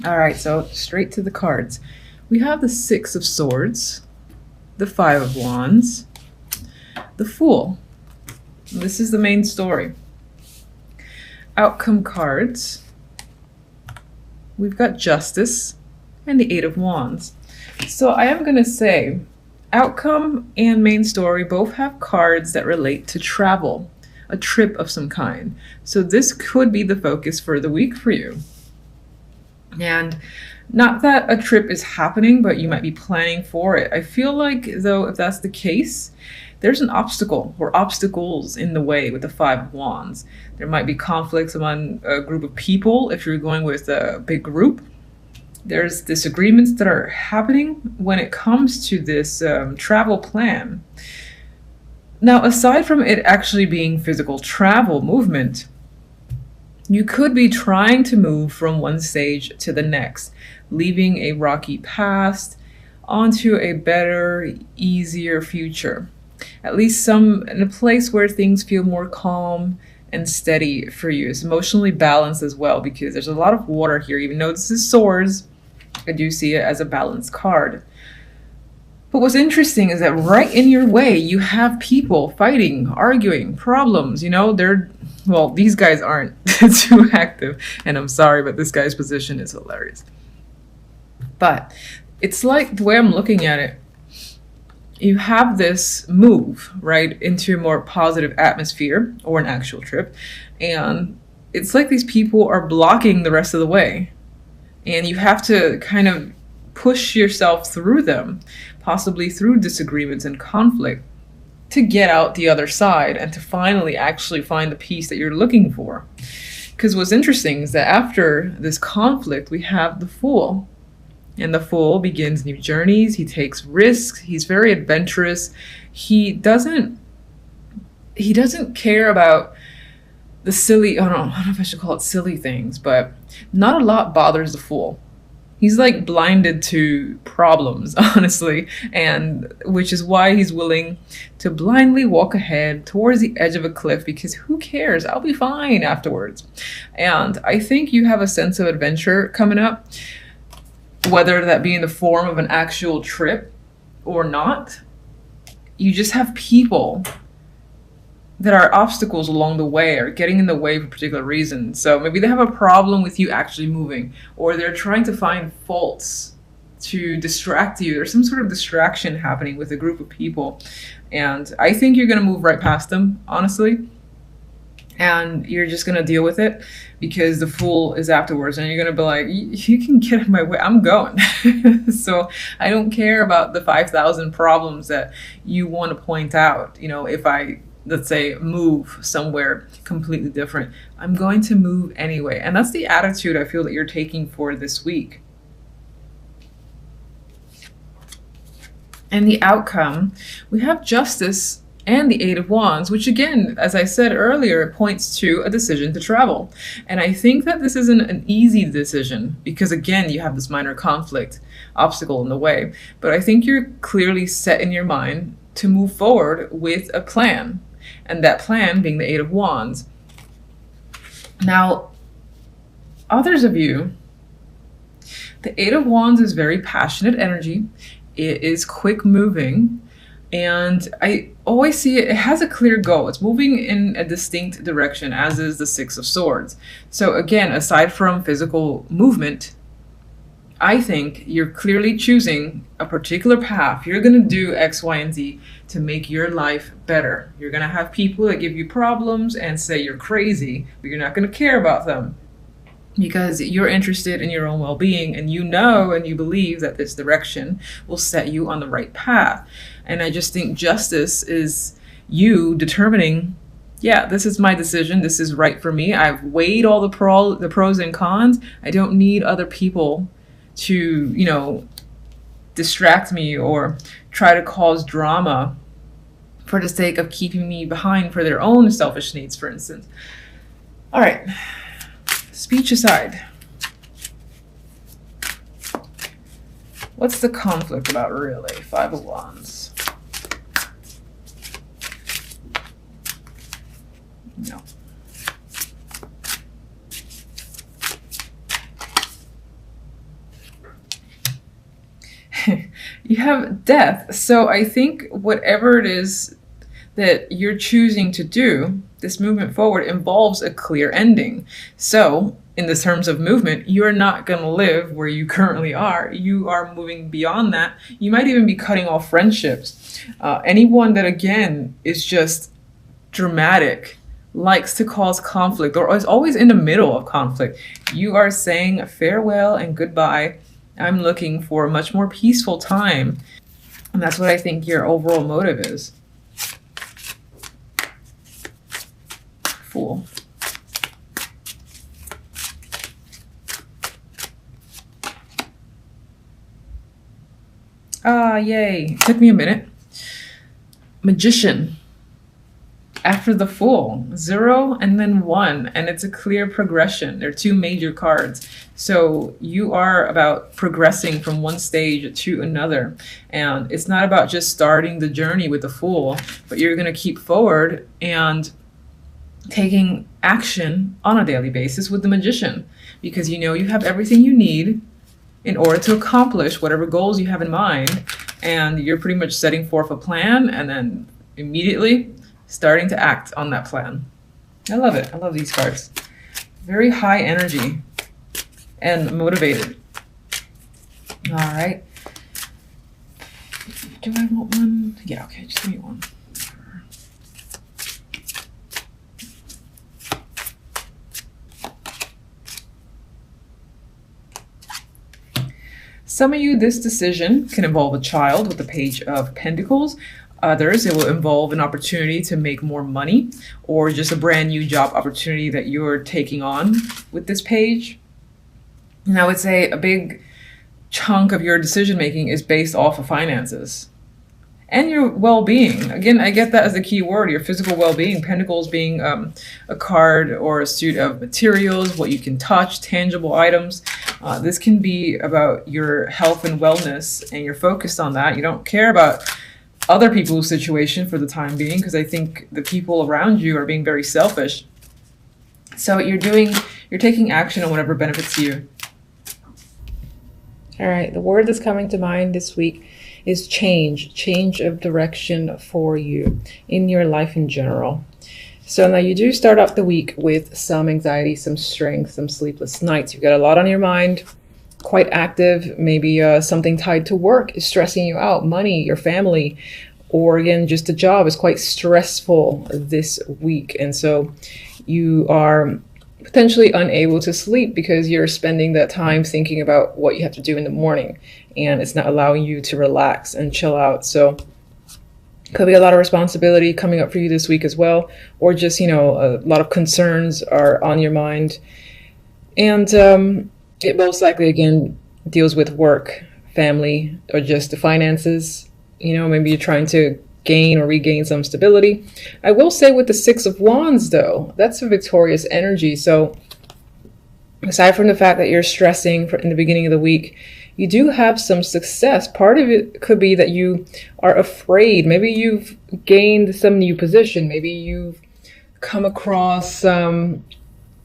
All right, so straight to the cards. We have the Six of Swords, the Five of Wands, the Fool. This is the main story. Outcome cards. We've got Justice and the Eight of Wands. So I am going to say outcome and main story both have cards that relate to travel, a trip of some kind. So this could be the focus for the week for you. And not that a trip is happening, but you might be planning for it. I feel like, though, if that's the case, there's an obstacle or obstacles in the way with the Five of Wands. There might be conflicts among a group of people if you're going with a big group. There's disagreements that are happening when it comes to this travel plan. Now, aside from it actually being physical travel movement, you could be trying to move from one stage to the next, leaving a rocky past onto a better, easier future. At least in a place where things feel more calm and steady for you. It's emotionally balanced as well, because there's a lot of water here. Even though this is swords, I do see it as a balanced card. But what's interesting is that right in your way, you have people fighting, arguing, problems. These guys aren't too active, and I'm sorry, but this guy's position is hilarious. But it's like, the way I'm looking at it, you have this move, right, into a more positive atmosphere or an actual trip. And it's like these people are blocking the rest of the way. And you have to kind of push yourself through them, possibly through disagreements and conflict, to get out the other side and to finally actually find the peace that you're looking for. Because what's interesting is that after this conflict, we have the Fool. And the Fool begins new journeys. He takes risks. He's very adventurous. He doesn't care about the silly, I don't know if I should call it silly things, but not a lot bothers the Fool. He's like blinded to problems, honestly, and which is why he's willing to blindly walk ahead towards the edge of a cliff, because who cares? I'll be fine afterwards. And I think you have a sense of adventure coming up, whether that be in the form of an actual trip or not. You just have people that are obstacles along the way or getting in the way for a particular reason. So maybe they have a problem with you actually moving, or they're trying to find faults to distract you. There's some sort of distraction happening with a group of people. And I think you're going to move right past them, honestly. And you're just going to deal with it, because the Fool is afterwards. And you're going to be like, you can get in my way. I'm going. So I don't care about the 5,000 problems that you want to point out. If I, let's say, move somewhere completely different, I'm going to move anyway. And that's the attitude I feel that you're taking for this week. And the outcome, we have Justice and the Eight of Wands, which again, as I said earlier, points to a decision to travel. And I think that this isn't an easy decision, because again, you have this minor conflict, obstacle in the way. But I think you're clearly set in your mind to move forward with a plan. And that plan being the Eight of Wands. Now, others of you, the Eight of Wands is very passionate energy. It is quick moving. And I always see it has a clear goal. It's moving in a distinct direction, as is the Six of Swords. So again, aside from physical movement, I think you're clearly choosing a particular path. You're going to do X, Y, and Z to make your life better. You're going to have people that give you problems and say you're crazy, but you're not going to care about them, because you're interested in your own well-being, and you believe that this direction will set you on the right path. And I just think Justice is you determining, yeah, this is my decision. This is right for me. I've weighed all the pros and cons. I don't need other people to, distract me or try to cause drama for the sake of keeping me behind for their own selfish needs, for instance. All right, speech aside, what's the conflict about, really? Five of Wands. No. You have death. So I think whatever it is that you're choosing to do, this movement forward involves a clear ending. So in the terms of movement, you're not going to live where you currently are. You are moving beyond that. You might even be cutting off friendships. Anyone that, again, is just dramatic, likes to cause conflict, or is always in the middle of conflict, you are saying farewell and goodbye. I'm looking for a much more peaceful time. And that's what I think your overall motive is. Fool. Ah, yay. It took me a minute. Magician. After the Fool, 0 and then 1, and it's a clear progression. There are 2 major cards. So you are about progressing from one stage to another. And it's not about just starting the journey with the Fool, but you're going to keep forward and taking action on a daily basis with the Magician, because you know you have everything you need in order to accomplish whatever goals you have in mind. And you're pretty much setting forth a plan and then immediately starting to act on that plan. I love it. I love these cards. Very high energy and motivated. All right. Do I want one? Yeah, okay, just give me one. Some of you, this decision can involve a child with the Page of Pentacles. Others, it will involve an opportunity to make more money, or just a brand new job opportunity that you're taking on with this page. And I would say a big chunk of your decision making is based off of finances and your well-being. Again, I get that as a key word, your physical well-being. Pentacles being a card or a suit of materials, what you can touch, tangible items. This can be about your health and wellness, and you're focused on that. You don't care about other people's situation for the time being, because I think the people around you are being very selfish. So you're taking action on whatever benefits you. All right, the word that's coming to mind this week is change of direction for you in your life in general. So now you do start off the week with some anxiety, some stress, some sleepless nights. You've got a lot on your mind, quite active. Maybe something tied to work is stressing you out, money, your family, or again, just a job is quite stressful this week. And so you are potentially unable to sleep because you're spending that time thinking about what you have to do in the morning, and it's not allowing you to relax and chill out. So could be a lot of responsibility coming up for you this week as well, or just, you know, a lot of concerns are on your mind. And it most likely, again, deals with work, family, or just the finances. You know, maybe you're trying to gain or regain some stability. I will say with the 6 of Wands, though, that's a victorious energy. So aside from the fact that you're stressing in the beginning of the week, you do have some success. Part of it could be that you are afraid. Maybe you've gained some new position. Maybe you've come across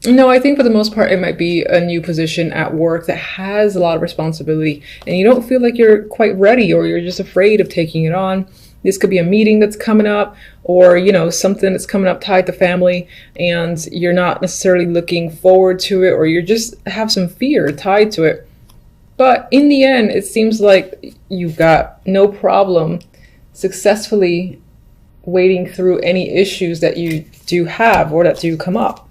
no, I think for the most part, it might be a new position at work that has a lot of responsibility, and you don't feel like you're quite ready, or you're just afraid of taking it on. This could be a meeting that's coming up, or, you know, something that's coming up tied to family, and you're not necessarily looking forward to it, or you just have some fear tied to it. But in the end, it seems like you've got no problem successfully wading through any issues that you do have or that do come up.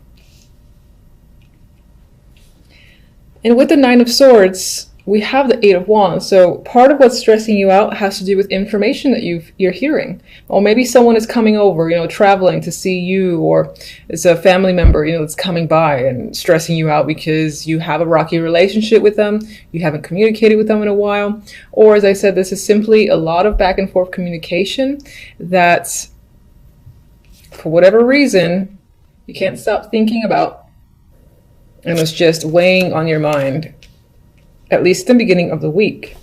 And with the 9 of Swords, we have the 8 of Wands. So part of what's stressing you out has to do with information that you're hearing. Or maybe someone is coming over, you know, traveling to see you, or it's a family member, you know, that's coming by and stressing you out because you have a rocky relationship with them. You haven't communicated with them in a while. Or, as I said, this is simply a lot of back and forth communication that, for whatever reason, you can't stop thinking about. And it's just weighing on your mind, at least in the beginning of the week.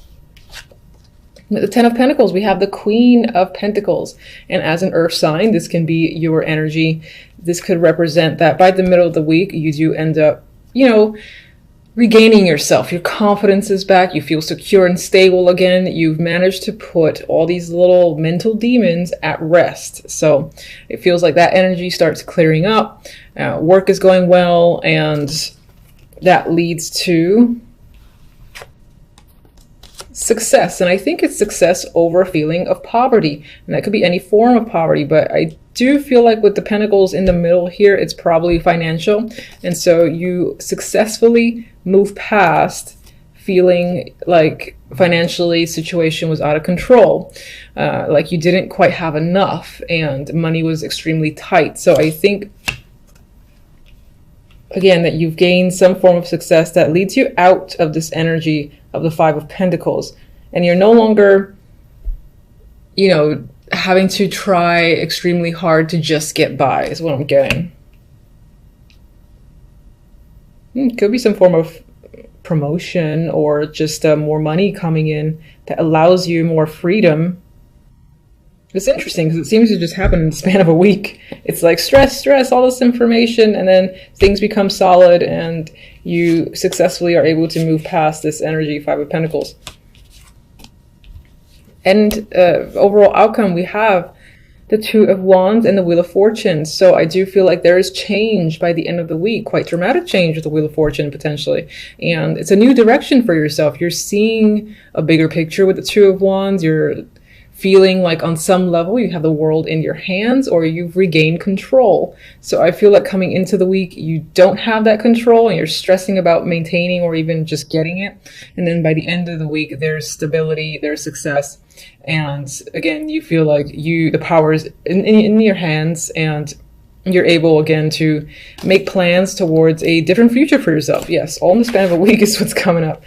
With the 10 of Pentacles, we have the Queen of Pentacles. And as an earth sign, this can be your energy. This could represent that by the middle of the week, you do end up, you know, regaining yourself. Your confidence is back. You feel secure and stable again. You've managed to put all these little mental demons at rest. So it feels like that energy starts clearing up. Work is going well, and that leads to success. And I think it's success over a feeling of poverty. And that could be any form of poverty, but I do feel like with the pentacles in the middle here, it's probably financial. And so you successfully move past feeling like financially situation was out of control, like you didn't quite have enough and money was extremely tight. So I think, again, that you've gained some form of success that leads you out of this energy of the Five of Pentacles. And you're no longer, you know, having to try extremely hard to just get by, is what I'm getting. It could be some form of promotion or just more money coming in that allows you more freedom. It's interesting because it seems to just happen in the span of a week. It's like stress, all this information, and then things become solid and you successfully are able to move past this energy, Five of Pentacles. And overall outcome, we have the Two of Wands and the Wheel of Fortune. So I do feel like there is change by the end of the week, quite dramatic change with the Wheel of Fortune potentially. And it's a new direction for yourself. You're seeing a bigger picture with the Two of Wands. You're feeling like on some level you have the world in your hands, or you've regained control. So I feel like coming into the week, you don't have that control and you're stressing about maintaining or even just getting it. And then by the end of the week, there's stability, there's success. And again, you feel like the power is in your hands, and you're able again to make plans towards a different future for yourself. Yes, all in the span of a week is what's coming up.